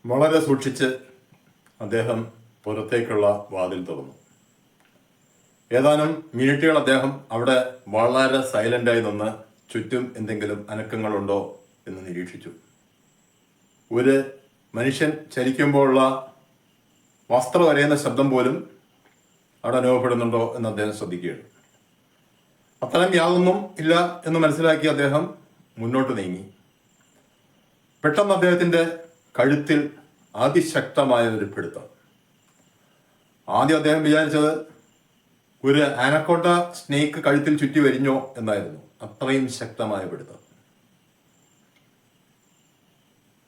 വളരെ സൂക്ഷിച്ച് അദ്ദേഹം പുറത്തേക്കുള്ള വാതിൽ തുറന്നു. ഏതാനും മിനിറ്റുകൾ അദ്ദേഹം അവിടെ വളരെ സൈലന്റായി നിന്ന് ചുറ്റും എന്തെങ്കിലും അനക്കങ്ങളുണ്ടോ എന്ന് നിരീക്ഷിച്ചു. ഒരു മനുഷ്യൻ ചലിക്കുമ്പോഴുള്ള വസ്ത്രം വരയുന്ന ശബ്ദം പോലും അവിടെ അനുഭവപ്പെടുന്നുണ്ടോ എന്ന് അദ്ദേഹം ശ്രദ്ധിക്കുകയാണ്. അത്തരം യാതൊന്നും ഇല്ല എന്ന് മനസ്സിലാക്കി അദ്ദേഹം മുന്നോട്ട് നീങ്ങി. പെട്ടെന്ന് അദ്ദേഹത്തിന്റെ കഴുത്തിൽ അതിശക്തമായ ഒരു പിടുത്തം. ആദ്യം അദ്ദേഹം വിചാരിച്ചത് ഒരു ആനക്കോട്ട സ്നേക്ക് കഴുത്തിൽ ചുറ്റി വരിഞ്ഞോ എന്നായിരുന്നു. അത്രയും ശക്തമായ പിടുത്തം.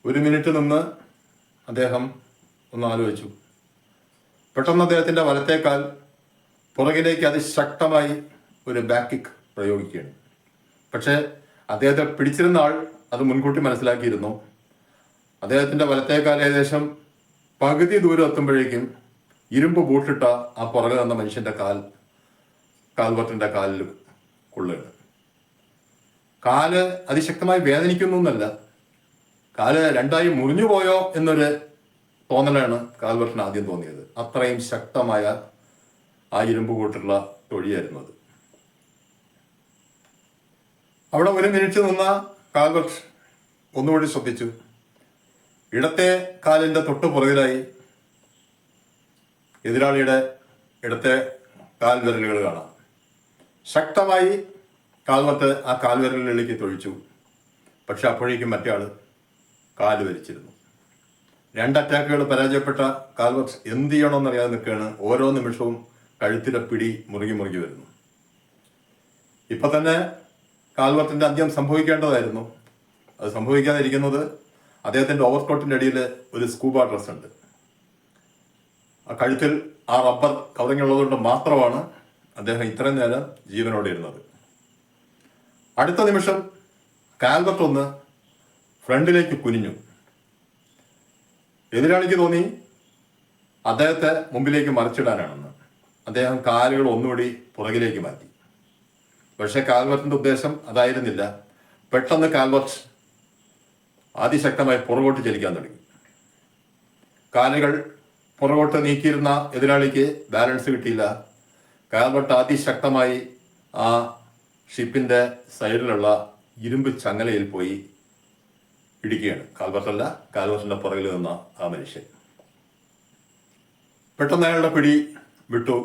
ഒരു മിനിറ്റ് നിന്ന് അദ്ദേഹം ഒന്ന് ആലോചിച്ചു. പെട്ടെന്ന് അദ്ദേഹത്തിന്റെ വലത്തേക്കാൽ പുറകിലേക്ക് അതിശക്തമായി ഒരു ബാക്ക് കിക്ക് പ്രയോഗിക്കുകയാണ്. പക്ഷേ അദ്ദേഹത്തെ പിടിച്ചിരുന്ന ആൾ അത് മുൻകൂട്ടി മനസ്സിലാക്കിയിരുന്നു. അദ്ദേഹത്തിന്റെ വലത്തേക്കാൽ ഏകദേശം പകുതി ദൂരം എത്തുമ്പോഴേക്കും ഇരുമ്പ് ബൂട്ടിട്ട ആ പുറകെ വന്ന മനുഷ്യന്റെ കാൽവർട്ടിന്റെ കാലിൽ കൊള്ളുകയാണ്. കാല് അതിശക്തമായി വേദനിക്കുന്നു എന്നല്ല, കാല് രണ്ടായി മുറിഞ്ഞു പോയോ എന്നൊരു തോന്നലാണ് കാൽവർട്ടിന് ആദ്യം തോന്നിയത്. അത്രയും ശക്തമായ ആ ഇരുമ്പ് കൂട്ടുള്ള തൊഴിയായിരുന്നു അത്. അവിടെ ഒരു മിനിറ്റ് നിന്ന കാൽവർട്ട് ഒന്നുകൂടി ശ്രദ്ധിച്ചു. ഇടത്തെ കാലിന്റെ തൊട്ടു പുറകിലായി എതിരാളിയുടെ ഇടത്തെ കാൽവിരലുകൾ കാണാം. ശക്തമായി കാൽവർട്ട് ആ കാൽവിരലുകളിലേക്ക് തൊഴിച്ചു. പക്ഷെ അപ്പോഴേക്കും മറ്റേ ആള് കാല് വലിച്ചിരുന്നു. 2 അറ്റാക്കുകൾ പരാജയപ്പെട്ട കാൽവർട്ട് എന്ത് ചെയ്യണമെന്നറിയാതെ നിൽക്കുകയാണ്. ഓരോ നിമിഷവും കഴുത്തിലെ പിടി മുറുകി വരുന്നു. ഇപ്പൊ തന്നെ കാൽവർട്ടിന്റെ അന്ത്യം സംഭവിക്കേണ്ടതായിരുന്നു. അത് സംഭവിക്കാതിരിക്കുന്നത് അദ്ദേഹത്തിന്റെ ഓവർകോട്ടിന്റെ അടിയിൽ ഒരു സ്കൂബ ഡ്രസ് ഉണ്ട്. ആ കഴുത്തിൽ ആ റബ്ബർ കവറിങ് ഉള്ളതുകൊണ്ട് മാത്രമാണ് അദ്ദേഹം ഇത്രയും നേരം ജീവനോടെ ഇരുന്നത്. അടുത്ത നിമിഷം കാൽവർട്ട് ഒന്ന് ഫ്രണ്ടിലേക്ക് കുനിഞ്ഞു. എതിരാളിക്ക് തോന്നി അദ്ദേഹത്തെ മുമ്പിലേക്ക് മറിച്ചിടാനാണെന്ന്. അദ്ദേഹം കാലുകൾ ഒന്നുകൂടി പുറകിലേക്ക് മാറ്റി. പക്ഷെ കാൽവർട്ടിന്റെ ഉദ്ദേശം അതായിരുന്നില്ല. പെട്ടെന്ന് കാൽവർട്ട് അതിശക്തമായി പുറകോട്ട് ചലിക്കാൻ തുടങ്ങി. കാലുകൾ പുറകോട്ട് നീക്കിയിരുന്ന എതിരാളിക്ക് ബാലൻസ് കിട്ടിയില്ല. കാൽവർട്ട് അതിശക്തമായി ആ ഷിപ്പിന്റെ സൈഡിലുള്ള ഇരുമ്പ് ചങ്ങലയിൽ പോയി ഇടിക്കുകയാണ്. കാൽവർട്ടല്ല, കാൽവർട്ടിന്റെ പുറകിൽ നിന്ന ആ മനുഷ്യൻ. പെട്ടെന്ന് അയാളുടെ പിടി വിട്ടു.